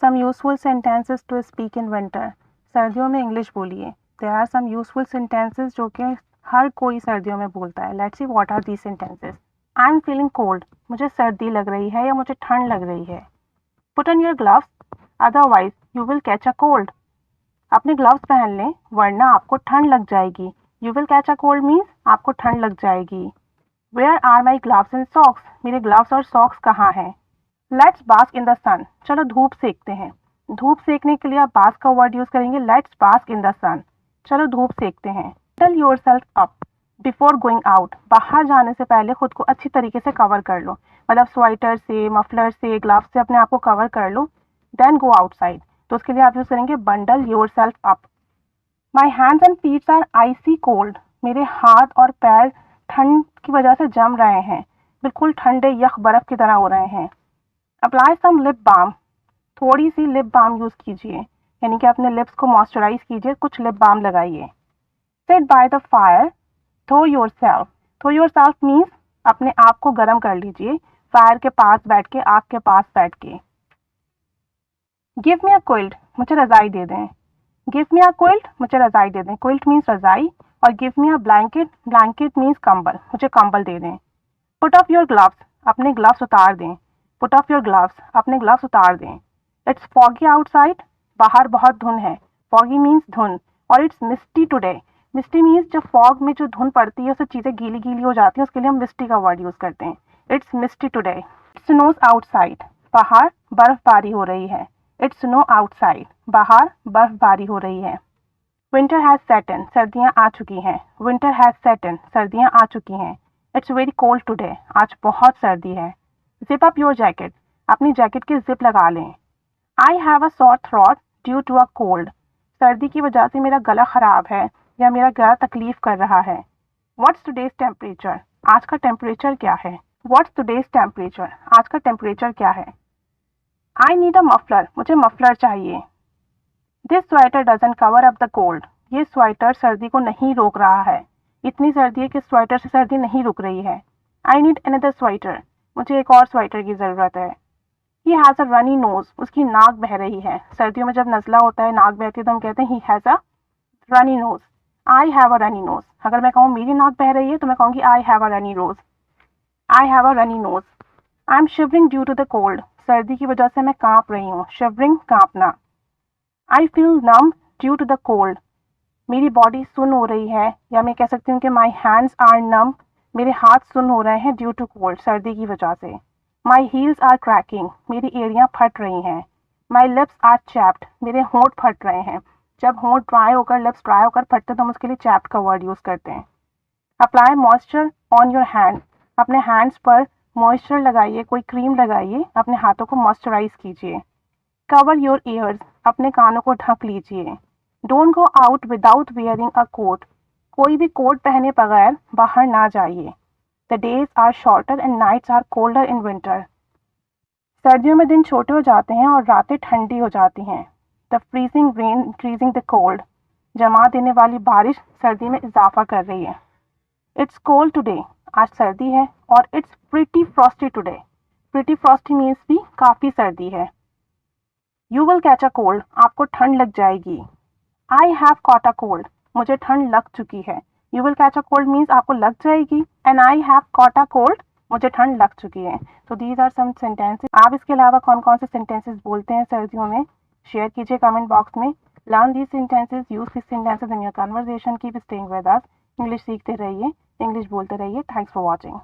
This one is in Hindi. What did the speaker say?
Some useful sentences to speak in winter. सर्दियों में इंग्लिश बोलिए। There are some useful sentences जो कि हर कोई सर्दियों में बोलता है। Let's see what are these sentences. I am feeling cold, मुझे सर्दी लग रही है या मुझे ठंड लग रही है। Put on your gloves, otherwise you will catch a cold. अपने ग्लव्स पहन लें वरना आपको ठंड लग जाएगी। You will catch a cold means आपको ठंड लग जाएगी। Where are my gloves and socks, मेरे ग्लव्स और सॉक्स कहाँ हैं। Let's bask in the sun, चलो धूप सेकते हैं। धूप सेकने के लिए आप बास्क का वर्ड यूज करेंगे। Let's bask in the sun, चलो धूप सेकते हैं। Tell yourself up before going out, बाहर जाने से पहले खुद को अच्छी तरीके से कवर कर लो। मतलब स्वेटर से, मफलर से, ग्लव्स से अपने आप को कवर कर लो। देन गो आउटसाइड, तो उसके लिए आप यूज करेंगे bundle yourself up. My hands and feets are icy cold, मेरे हाथ और पैर ठंड की वजह से जम रहे हैं, बिल्कुल ठंडे यख बर्फ की तरह हो रहे हैं। अप्लाई सम लिप बाम, थोड़ी सी लिप बाम यूज कीजिए, यानी कि अपने लिप्स को मॉइस्चराइज कीजिए, कुछ लिप बाम लगाइए। Sit by the fire, throw yourself, throw yourself means अपने आप को गर्म कर लीजिए, फायर के पास बैठ के, आग के पास बैठ के। गिव मी अ क्विल्ट, मुझे रजाई दे दें। गिव मी अ क्विल्ट, मुझे रजाई दे दें। क्विल्ट मीन्स रजाई और give me a blanket, blanket means कंबल, मुझे कंबल दे दें। पुट ऑफ योर ग्लव्स, अपने ग्लव्स उतार दें। पुट ऑफ योर ग्लव्स, अपने ग्लव्स उतार दें। इट्स फॉगी आउटसाइड, बाहर बहुत धुंध है। फॉगी मीन्स धुंध। और it's misty today, misty means जब फॉग में जो धुंध पड़ती है उससे चीज़ें गीली गीली हो जाती हैं, उसके लिए हम मिस्टी का वर्ड यूज़ करते हैं। It's misty today. It's snows outside, बाहर बर्फबारी हो रही है। इट्स स्नो आउटसाइड, बाहर बर्फबारी हो रही है। विंटर हैज सेट इन, सर्दियाँ आ चुकी हैं। विंटर हैज सेट इन, सर्दियाँ आ चुकी हैं। इट्स वेरी कोल्ड टुडे, आज बहुत सर्दी है। जिप अप योर जैकेट, अपनी जैकेट की जिप लगा लें। I have a sore throat due to a cold, सर्दी की वजह से मेरा गला खराब है या मेरा गला तकलीफ कर रहा है। व्हाट्स टुडेज टेम्परेचर, आज का टेम्परेचर क्या है। व्हाट्स टुडेज टेम्परेचर, आज का टेम्परेचर क्या है। आई नीड अ मफलर, मुझे मफलर चाहिए। This sweater doesn't cover up the cold, ये स्वेटर सर्दी को नहीं रोक रहा है। इतनी सर्दी है कि स्वेटर से सर्दी नहीं रुक रही है। आई नीड अनदर स्वेटर, मुझे एक और स्वेटर की ज़रूरत है। He has a runny knows, उसकी नाक बह रही है। सर्दियों में जब नज़ला होता है, नाक बहती है, तो हम कहते हैं he has a runny nose. I have a runny knows, अगर मैं कहूँ मेरी नाक बह रही है तो मैं कहूँगी I have a runny nose. I have a runny nose. I am shivering due to the cold, सर्दी की वजह से मैं काँप रही हूँ। शिवरिंग, काँपना। I feel numb due to the cold, मेरी बॉडी सुन हो रही है, या मैं कह सकती हूँ कि माई हैंड्स आर नम, मेरे हाथ सुन हो रहे हैं ड्यू टू कोल्ड, सर्दी की वजह से। माई हील्स आर क्रैकिंग, मेरी एड़ियाँ फट रही हैं। माई लिप्स आर चैप्ड, मेरे होंठ फट रहे हैं। जब होंठ ड्राई होकर, लिप्स ड्राई होकर फटते तो हम उसके लिए चैप्ड का वर्ड यूज़ करते हैं। Apply moisture on your hand, अपने हैंड्स पर मॉइस्चर लगाइए, कोई क्रीम लगाइए, अपने हाथों को मॉइस्चराइज कीजिए। कवर योर ईयर्स, अपने कानों को ढक लीजिए। Don't go out without wearing a coat, कोई भी कोट पहने बगैर बाहर ना जाइए। The days are shorter and nights are colder in winter, सर्दियों में दिन छोटे हो जाते हैं और रातें ठंडी हो जाती हैं। The freezing rain increasing the cold, जमा देने वाली बारिश सर्दी में इजाफा कर रही है। इट्स कोल्ड टुडे, आज सर्दी है। और it's pretty Frosty today, pretty Frosty means भी काफ़ी सर्दी है। You will catch a cold, आपको ठंड लग जाएगी। I have caught a cold, मुझे ठंड लग चुकी है। You will catch a cold means आपको लग जाएगी, and I have caught a cold, मुझे ठंड लग चुकी है। तो दीज आर सम सेंटेंसेस। आप इसके अलावा कौन कौन से सेंटेंसेस बोलते हैं सर्दियों में, शेयर कीजिए कमेंट बॉक्स में। Learn these sentences, use this sentences in your conversation, keep staying with us. English सीखते रहिए, इंग्लिश बोलते रहिए। Thanks for watching.